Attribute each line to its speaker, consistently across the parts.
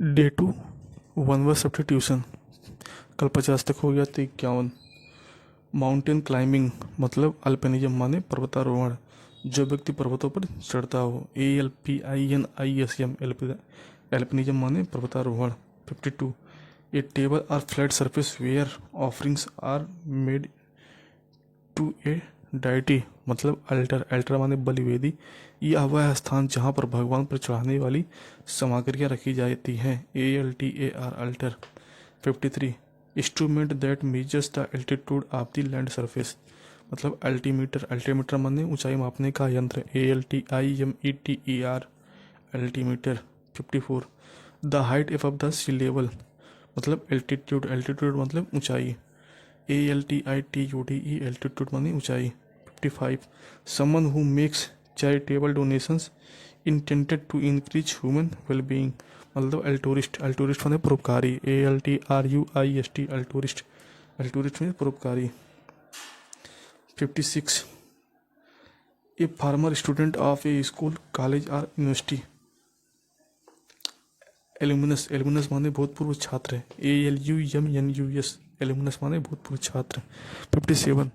Speaker 1: Day to 1 were substitution. कल 50 तक हो गया तो 51। माउंटेन क्लाइंबिंग मतलब अल्पिनिज्म माने पर्वतारोहण, जो व्यक्ति पर्वतों पर चढ़ता हो। ALPINISM एल्पिनिज्म माने पर्वतारोहण। 52। A table or flat surface where offerings are made to a deity मतलब अल्टर। अल्टर माने बलिवेदी। यह वह स्थान जहाँ पर भगवान पर चढ़ाने वाली सामग्रियाँ रखी जाती हैं। ALTAR altar. 53। Instrument that measures the altitude of the land surface मतलब अल्टीमीटर। अल्टीमीटर माने ऊंचाई मापने का यंत्र। ALTIMETER altimeter. 54। The height above the sea level मतलब एल्टीट्यूड। एल्टीट्यूड मतलब ऊंचाई। ALTITUDE एल्टीट्यूड माने ऊंचाई। 55। Someone who makes charitable donations intended to increase human wellbeing मतलब अल्टूरिस्ट। अल्टूरिस्ट माने परोपकारी। ALTRUIST अल्टूरिस्ट। अल्टूरिस्ट में परोपकारी। 56। A former student of a school college और यूनिवर्सिटी। एल्यूमिनस। एल्यूमिनस माने भूतपूर्व छात्र। ALUMNUS एल्यूमिनस माने भूतपूर्व छात्र। 57।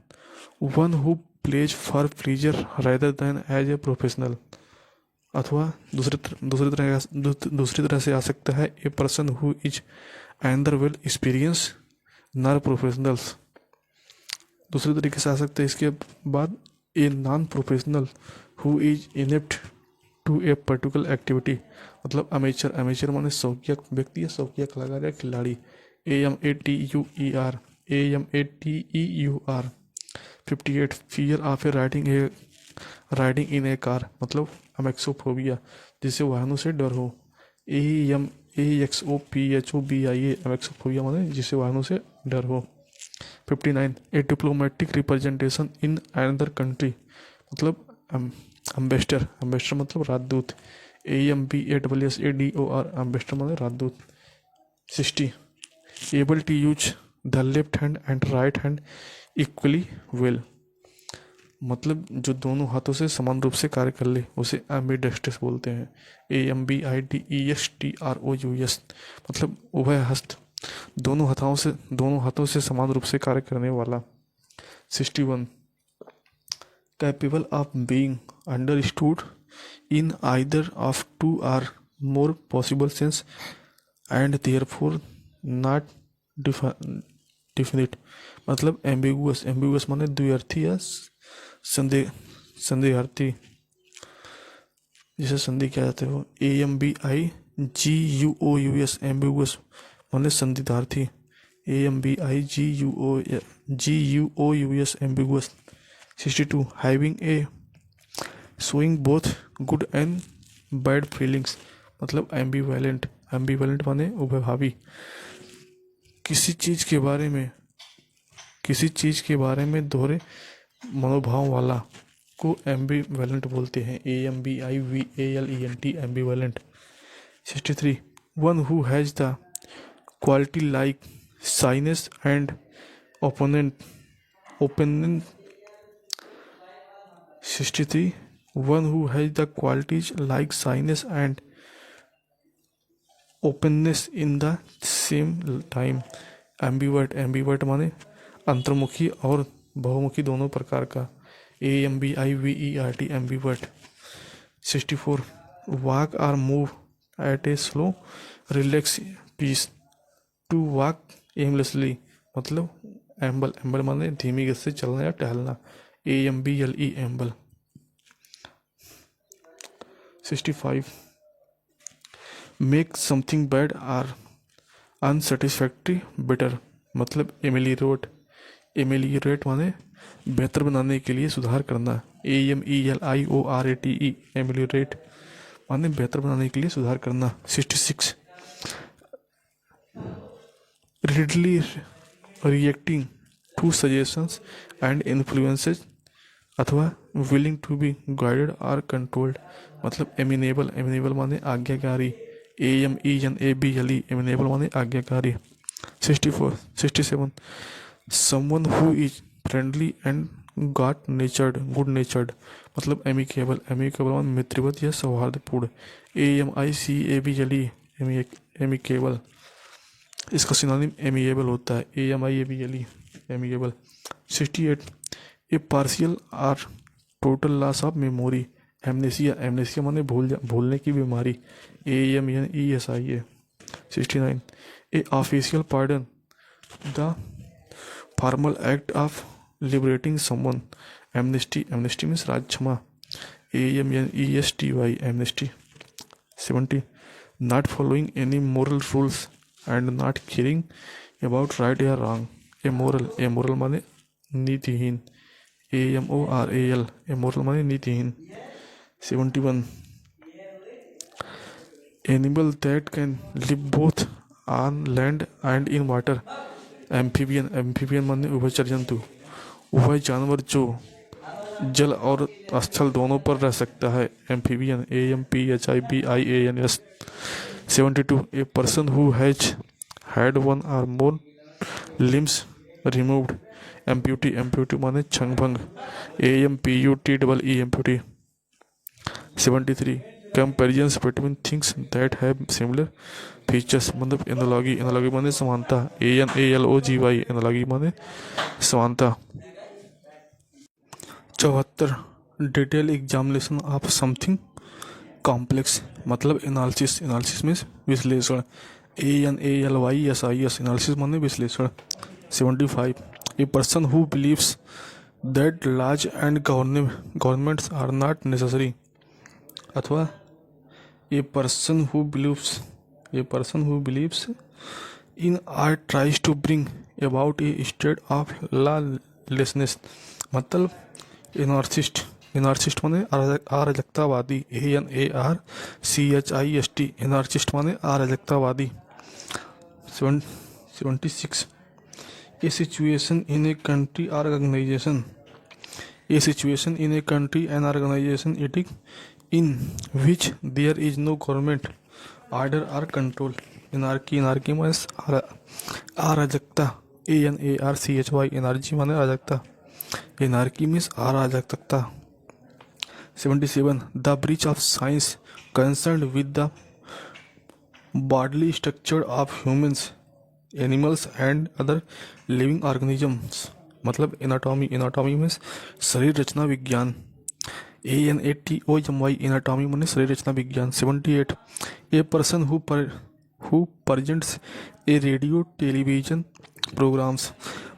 Speaker 1: One who plays for pleasure rather than as a professional अथवा दूसरी तरह से आ सकता है a person who is either well experience non professionals. दूसरे तरीके से आ सकता है इसके बाद a non professional who is inept to a particular activity मतलब अमेचर। अमेचर माने शौकिया व्यक्ति या शौकिया कलाकार या खिलाड़ी। AMATEUR। 58। Fear of A riding in A car मतलब अमेक्सोफोबिया जिसे वाहनों से डर हो। AEXOPHOBIA अमेक्सोफोबिया माने जिसे वाहनों से डर हो। 59। A diplomatic representation in another country मतलब एम्बेसडर। एम्बेसडर मतलब राजदूत। AMBASSADOR एम्बेसडर माने राजदूत। 60। Able to use the left hand and right hand equally well मतलब जो दोनों हाथों से समान रूप से कार्य कर ले उसे एम्बीडेक्स्ट्रस बोलते हैं। AMBIDESTROUS मतलब उभय हस्त, दोनों हाथों से समान रूप से कार्य करने वाला। 61। Capable of being understood in either of two or more possible sense and therefore not definite मतलब एम्बिगुअस। एम्बिगुअस माने द्व्यर्थी या संदेहार्थी जिसे संधि क्या जाते हो। AMBIGUOUS एम्बिगुअस माने संदिग्धार्थी। AMBIGUOUS ambiguous. 62। Having a showing both good and bad feelings मतलब एम्बीवैलेंट। एम्बीवैलेंट माने उभयभावी। किसी चीज के बारे में दोहरे मनोभाव वाला को एम्बीवैलेंट बोलते हैं। AMBIVALENT ambivalent. 63। One who has the quality like shyness and open 63। One who has the qualities like shyness and openness in the same time. Ambivert. Ambivert माने अंतर्मुखी और बहुमुखी दोनों प्रकार का। AMBIVERT ambivert. 64। वॉक और move at a slow relax pace to walk aimlessly मतलब amble. एम्बल माने धीमी गति से चलना या टहलना। AMBLE amble. 65। Make something bad or unsatisfactory better मतलब एमेलियोरेट। एमेलियोरेट माने बेहतर बनाने के लिए सुधार करना। AMELIORATE एमेलियोरेट माने बेहतर बनाने के लिए सुधार करना। 66। readily reacting to suggestions and influences अथवा willing to be guided or controlled मतलब amenable। amenable माने आज्ञाकारी। AMENABLE amenable माने आज्ञाकारी। 67। someone who is friendly and good natured मतलब amicable। amicable माने मित्रवत या सौहार्दपूर्ण। AMICABLE एमिकेबल, इसका सिनोनिम एमिएबल होता है, AMIABLE, amiable. 68 a partial or total loss of memory, amnesia माने भूलने की बीमारी, AMNESIA। 69 a official pardon, the formal act of liberating someone, amnesty means राज क्षमा, AMNESTY, amnesty. 70 not following any moral rules and not caring about right या wrong, amoral माने नीतिहीन, AMORAL, amoral माने नीतिहीन। 71 animal that can live both on land and in water, amphibian माने उभयचर जंतु, वह जानवर जो जल और स्थल दोनों पर रह सकता है, amphibian, AMPHIBIANS। 72 a person who has had one और मोर लिम्स रिमूव्ड, एम्प्यूटी माने छंगभंग, AMPUTEE, amputee. 73 comparisons between things that have similar features, मतलब एनालॉगी माने समानता, ANALOGY, एनालॉगी माने समानता। 74 detail examination of something complex, मतलब एनालिसिस मीन्स विश्लेषण, ANALYSIS, एनालिसिस माने विश्लेषण। 75 a person who believes that laws and governments are not necessary, अथवा a person who believes in are tries to bring about a state of lawlessness, मतलब anarchist माने अराजकतावादी, ANARCHIST, anarchist माने अराजकतावादी। 76 a situation in a country और organisation, an organisation eating in which there is no government order or control, anarchy means अराजकता, ANARCHY, energy माने अराजकता, anarchy means अराजकता। 77 the breach of science concerned with the bodily structure of humans, animals and other living organisms, मतलब anatomy means शरीर रचना विज्ञान, ANATOMY, anatomy माने शरीर रचना विज्ञान। 78 ए person who presents A radio television programmes,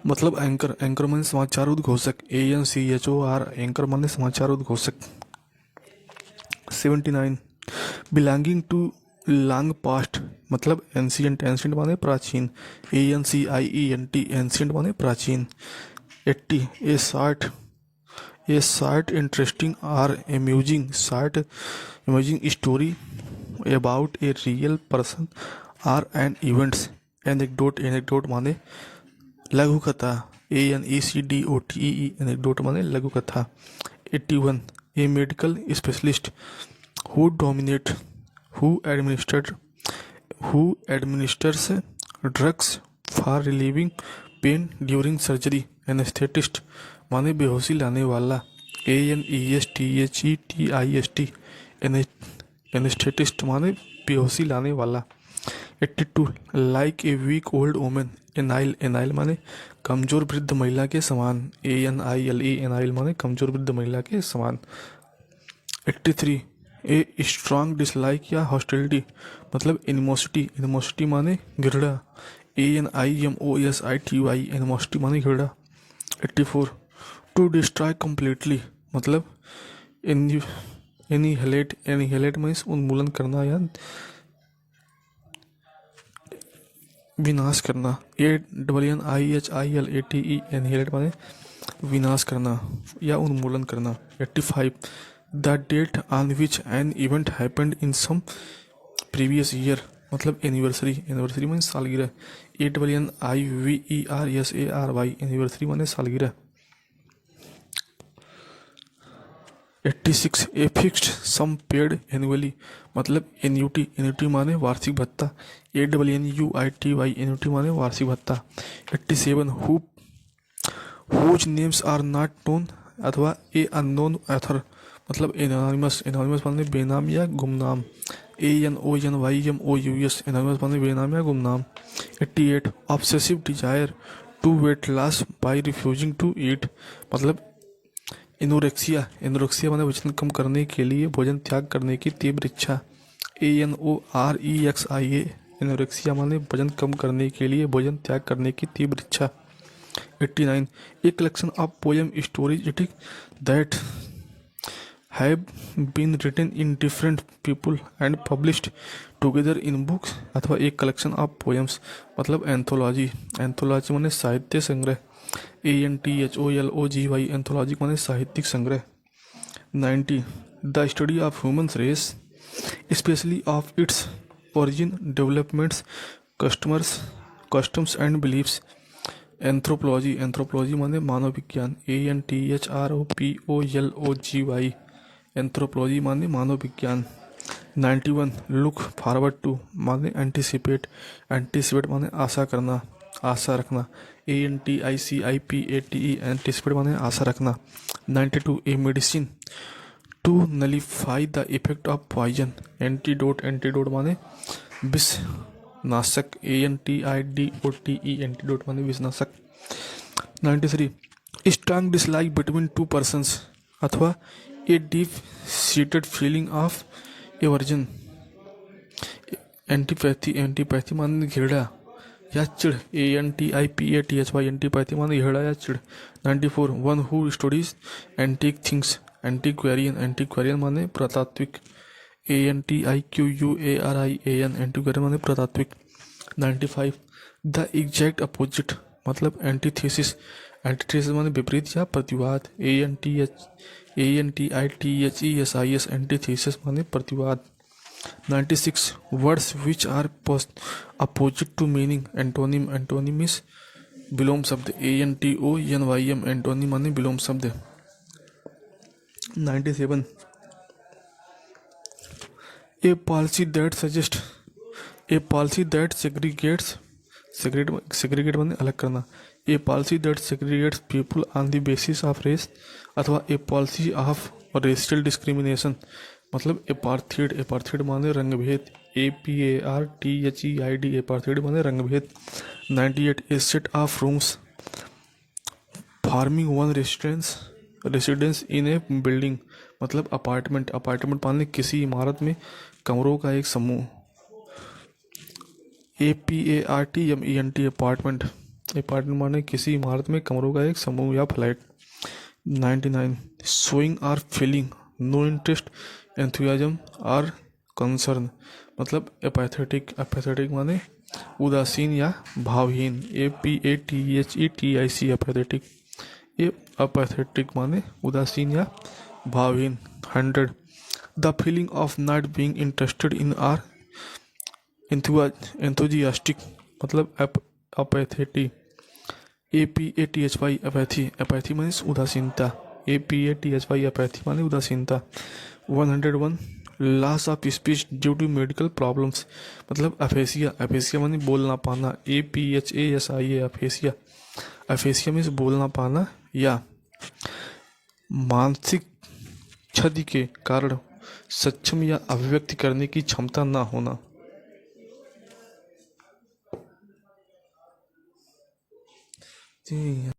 Speaker 1: मतलब एंकर माने समाचार उद्घोषक, ANCHOR, एंकर माने समाचार उद्घोषक। 79 बिलोंगिंग टू लॉन्ग पास्ट, मतलब एंशियंट माने प्राचीन, ANCIENT, एंशियंट माने प्राचीन। 80 ए शॉर्ट इंटरेस्टिंग और amusing story about a real person और एन इवेंट्स, एनेक्डोट माने लघु कथा, ANECDOTE, एनेक्डोट माने लघु कथा। 81 ए medical specialist who administers drugs for relieving pen during surgery, anaesthetist माने बेहोशी लाने वाला, ANESTHETIST, एनेस्थेटिस्ट माने बेहोशी लाने वाला। 82 like a weak old women, anile माने कमजोर वृद्ध महिला के समान, ANILE, एनाइल माने कमजोर वृद्ध महिला के समान। 83 ए स्ट्रॉन्ग डिसलाइक या हॉस्टिलिटी, मतलब एनिमोसिटी माने घृणा, ANIMOSITY, एनिमोसिटी माने घृणा। 84 टू डिस्ट्रॉय कम्प्लीटली, मतलब एनिहिलेट मीन्स उन्मूलन करना या विनाश करना, ANNIHILATE, एनिहिलेट माने विनाश करना या उन्मूलन करना। 85 the date on which an event happened in some previous year, मतलब एनिवर्सरी माने सालगिरह, ANNIVERSARY, एनिवर्सरी माने सालगिरह। 86 a fixed sum paid annually, मतलब एन्यूटी माने वार्षिक भत्ता, ANNUITY, एन्यूटी माने वार्षिक भत्ता। 87 whose names are not known, अथवा ए अननोन ऑथर, मतलब एनोनिमस माने बेनाम या गुमनाम, ANONYMOUS एनोनिमस माने बेनाम या गुमनाम। 88 obsessive desire to weight loss by refusing to eat मतलब एनोरेक्सिया माने वजन कम करने के लिए भोजन त्याग करने की तीव्र इच्छा। ANOREXIA एनोरेक्सिया माने वजन कम करने के लिए भोजन त्याग करने की तीव्र इच्छा। 89 a collection of poem stories that have been written in different people and published together in books अथवा एक कलेक्शन ऑफ पोएम्स मतलब एंथोलॉजी माने साहित्य संग्रह। ANTHOLOGY एंथोलॉजी माने साहित्यिक संग्रह। 90 the study of human race specially of its origin developments customs and beliefs. Anthropology माने मानव विज्ञान। ANTHROPOLOGY एंथ्रोपोलॉजी माने मानव विज्ञान। 91 लुक फॉरवर्ड टू माने एंटिसिपेट माने आशा करना आशा रखना। ANTICIPATE एंटिसिपेट माने आशा रखना। 92 a medicine to nullify the effect of poison. Antidote माने विष नाशक। ANTIDOTE एंटीडोट माने विष नाशक। 93 strong dislike between two persons अथवा a deep seated feeling of aversion. Antipathy माने घृणा या चिढ़। ANTIPATHY एंटीपैथी माने घृणा या चिढ़। 94 one who studies antique things antiquarian माने पुरातात्विक। ANTIQUARIAN एंटीक्वेरियन माने पुरातात्विक। 95 द एग्जैक्ट अपोजिट मतलब एंटीथेसिस माने विपरीत या प्रतिवाद। ANTITHESIS एंटीथेसिस माने प्रतिवाद। 96 words which are opposite to meaning antonym is विलोम शब्द। ANTONYM एंटोनिम माने विलोम शब्द। 97 ए पॉलिसी दैट सेग्रीगेट माने अलग करना। A policy that segregates people on the basis of race अथवा a policy of racial discrimination मतलब एपार्थीड माने रंगभेद। APARTHEID एपार्थीड माने रंगभेद। 98 a set of rooms forming one residence in a building मतलब अपार्टमेंट माने किसी इमारत में कमरों का एक समूह। APARTMENT अपार्टमेंट माने किसी इमारत में कमरों का एक समूह या फ्लैट। 99 शोइंग और फीलिंग नो इंटरेस्ट एंथुसियाज्म और कंसर्न मतलब एपैथेटिक माने उदासीन या भावहीन। APATHETIC एपैथेटिक माने उदासीन या भावहीन। 100 the feeling of not being interested in are enthusiastic मतलब अपैथेटी। APATHY अपैथी माने उदासीनता। APATHY अपैथी माने उदासीनता। 101 loss of speech due to medical problems मतलब अफेसिया माने बोल ना पाना। APHASIA अफेसिया मीन्स बोल ना पाना या मानसिक क्षति के कारण सक्षम या अभिव्यक्ति करने की क्षमता ना होना।